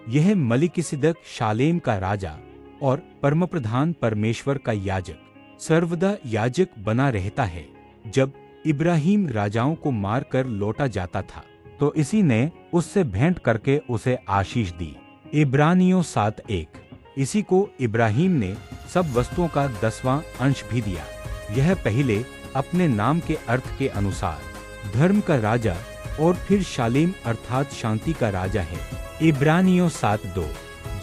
यह मलिकिसिदक शालेम का राजा और परमप्रधान परमेश्वर का याजक सर्वदा याजक बना रहता है। जब इब्राहिम राजाओं को मार कर लौटा जाता था तो इसी ने उससे भेंट करके उसे आशीष दी। इब्रानियों 7:1। इसी को इब्राहिम ने सब वस्तुओं का 10वां अंश भी दिया। यह पहले अपने नाम के अर्थ के अनुसार धर्म का राजा और फिर शालेम अर्थात शांति का राजा है। इब्रानियों 7:2।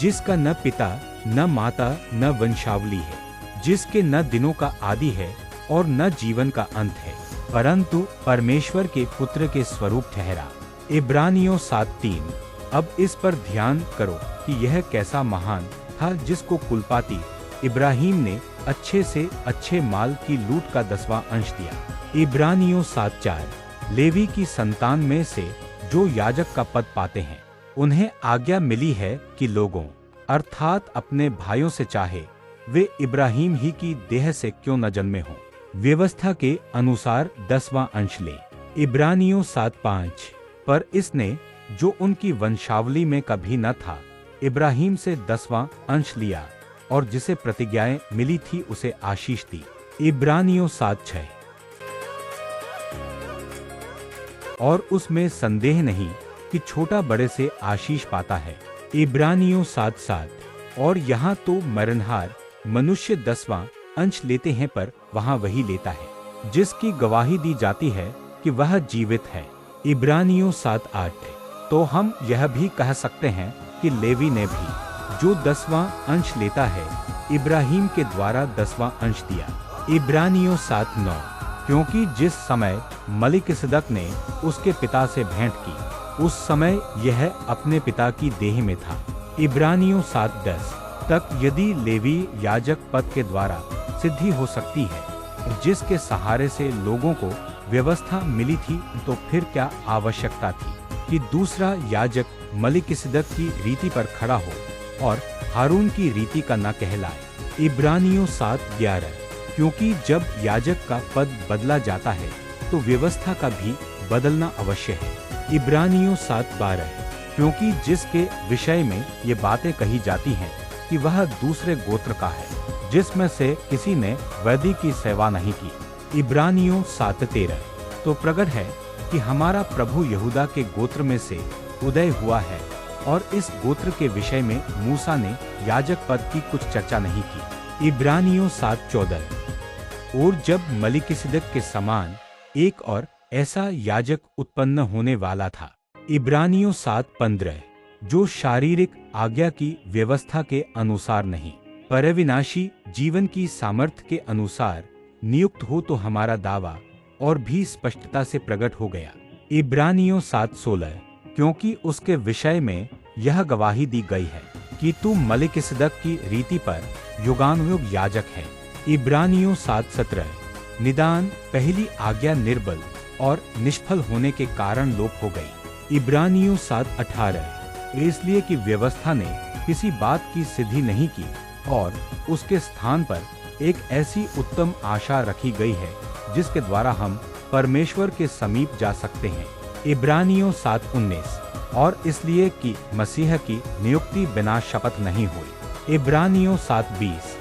जिसका न पिता न माता न वंशावली है, जिसके न दिनों का आदि है और न जीवन का अंत है, परंतु परमेश्वर के पुत्र के स्वरूप ठहरा। इब्रानियों 7:3। अब इस पर ध्यान करो कि यह कैसा महान था जिसको कुलपाती इब्राहिम ने अच्छे से अच्छे माल की लूट का 10वां अंश दिया। इब्रानियों 7:4। लेवी की संतान में से जो याजक का पद पाते हैं उन्हें आज्ञा मिली है कि लोगों अर्थात अपने भाइयों से चाहे वे इब्राहिम ही की देह से क्यों न जन्मे हों, व्यवस्था के अनुसार 10वां अंश ले। इब्रानियों 7:5। पर इसने जो उनकी वंशावली में कभी न था इब्राहिम से 10वां अंश लिया और जिसे प्रतिज्ञाएं मिली थी उसे आशीष दी। इब्रानियों 7:6। और उसमें संदेह नहीं कि छोटा बड़े से आशीष पाता है। इब्रानियों 7:7। और यहाँ तो मरणहार मनुष्य 10वां अंश लेते हैं पर वहाँ वही लेता है जिसकी गवाही दी जाती है कि वह जीवित है। इब्रानियों 7:8। तो हम यह भी कह सकते हैं कि लेवी ने भी जो 10वां अंश लेता है इब्राहिम के द्वारा 10वां अंश दिया। इब्रानियों 7:9। क्योंकि जिस समय मलिकिसिदक ने उसके पिता से भेंट की उस समय यह अपने पिता की देह में था। इब्रानियों 7:10 तक यदि लेवी याजक पद के द्वारा सिद्धि हो सकती है जिसके सहारे से लोगों को व्यवस्था मिली थी तो फिर क्या आवश्यकता थी कि दूसरा याजक मलिकिसिदक की रीति पर खड़ा हो और हारून की रीति का न कहलाए। इब्रानियों 7:11। क्योंकि जब याजक का पद बदला जाता है तो व्यवस्था का भी बदलना अवश्य है। इब्रानियों 7:12। क्योंकि जिसके विषय में ये बातें कही जाती हैं कि वह दूसरे गोत्र का है जिसमें से किसी ने वैदिक की सेवा नहीं की। इब्रानियों 7:13। तो प्रगट है कि हमारा प्रभु यहूदा के गोत्र में से उदय हुआ है और इस गोत्र के विषय में मूसा ने याजक पद की कुछ चर्चा नहीं की। इब्रानियों 7:14। और जब मलिकिसिदक के समान एक और ऐसा याजक उत्पन्न होने वाला था। इब्रानियों 7:15। जो शारीरिक आज्ञा की व्यवस्था के अनुसार नहीं पर अविनाशी जीवन की सामर्थ्य के अनुसार नियुक्त हो तो हमारा दावा और भी स्पष्टता से प्रकट हो गया। इब्रानियों 7:16। क्योंकि उसके विषय में यह गवाही दी गई है कि तू मलिकिसिदक की रीति पर युगानुयुग याजक है। इब्रानियों 7:17। निदान पहली आज्ञा निर्बल और निष्फल होने के कारण लोप हो गई। इब्रानियों 7:18। इसलिए कि व्यवस्था ने किसी बात की सिद्धि नहीं की और उसके स्थान पर एक ऐसी उत्तम आशा रखी गई है जिसके द्वारा हम परमेश्वर के समीप जा सकते हैं। इब्रानियों 7:19। और इसलिए कि मसीह की नियुक्ति बिना शपथ नहीं हुई। इब्रानियों 7:20।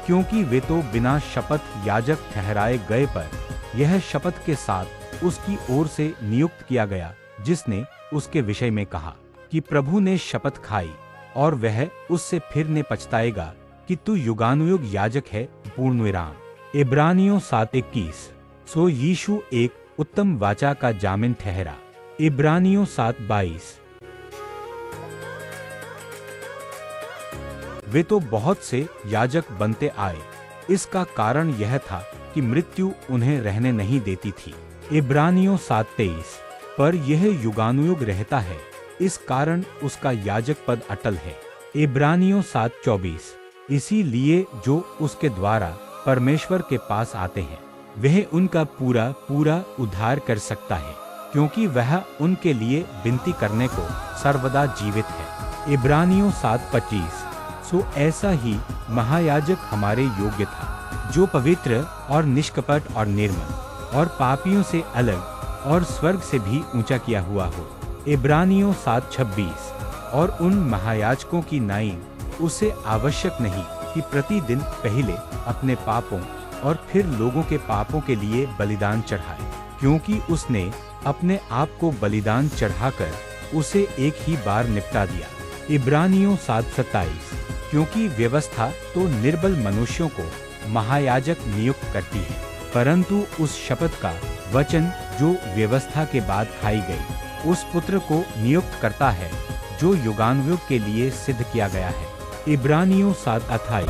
क्योंकि वे तो बिना शपथ याजक ठहराए गए पर यह शपथ के साथ उसकी ओर से नियुक्त किया गया जिसने उसके विषय में कहा कि प्रभु ने शपथ खाई और वह उससे फिर ने पछताएगा कि तू युगानुयुग याजक है। पूर्णविराम। इब्रानियों 7:21। सो यीशु एक उत्तम वाचा का जामिन ठहरा। इब्रानियों 7:22। वे तो बहुत से याजक बनते आए, इसका कारण यह था कि मृत्यु उन्हें रहने नहीं देती थी। इब्रानियों 7:23। पर यह युगानुयुग रहता है, इस कारण उसका याजक पद अटल है। इब्रानियों 7:24। इसीलिए जो उसके द्वारा परमेश्वर के पास आते हैं वह उनका पूरा पूरा उद्धार कर सकता है क्योंकि वह उनके लिए विनती करने को सर्वदा जीवित है। इब्रानियों 7:25। सो ऐसा ही महायाजक हमारे योग्य था जो पवित्र और निष्कपट और निर्मल और पापियों से अलग और स्वर्ग से भी ऊंचा किया हुआ हो। इब्रानियों 7:26। और उन महायाजकों की नाई उसे आवश्यक नहीं कि प्रतिदिन पहले अपने पापों और फिर लोगों के पापों के लिए बलिदान चढ़ाए, क्योंकि उसने अपने आप को बलिदान चढ़ाकर उसे एक ही बार निपटा दिया। इब्रानियों 7:27। क्योंकि व्यवस्था तो निर्बल मनुष्यों को महायाजक नियुक्त करती है, परंतु उस शपथ का वचन जो व्यवस्था के बाद खाई गई उस पुत्र को नियुक्त करता है जो युगानुयुग के लिए सिद्ध किया गया है। इब्रानियों 7:28।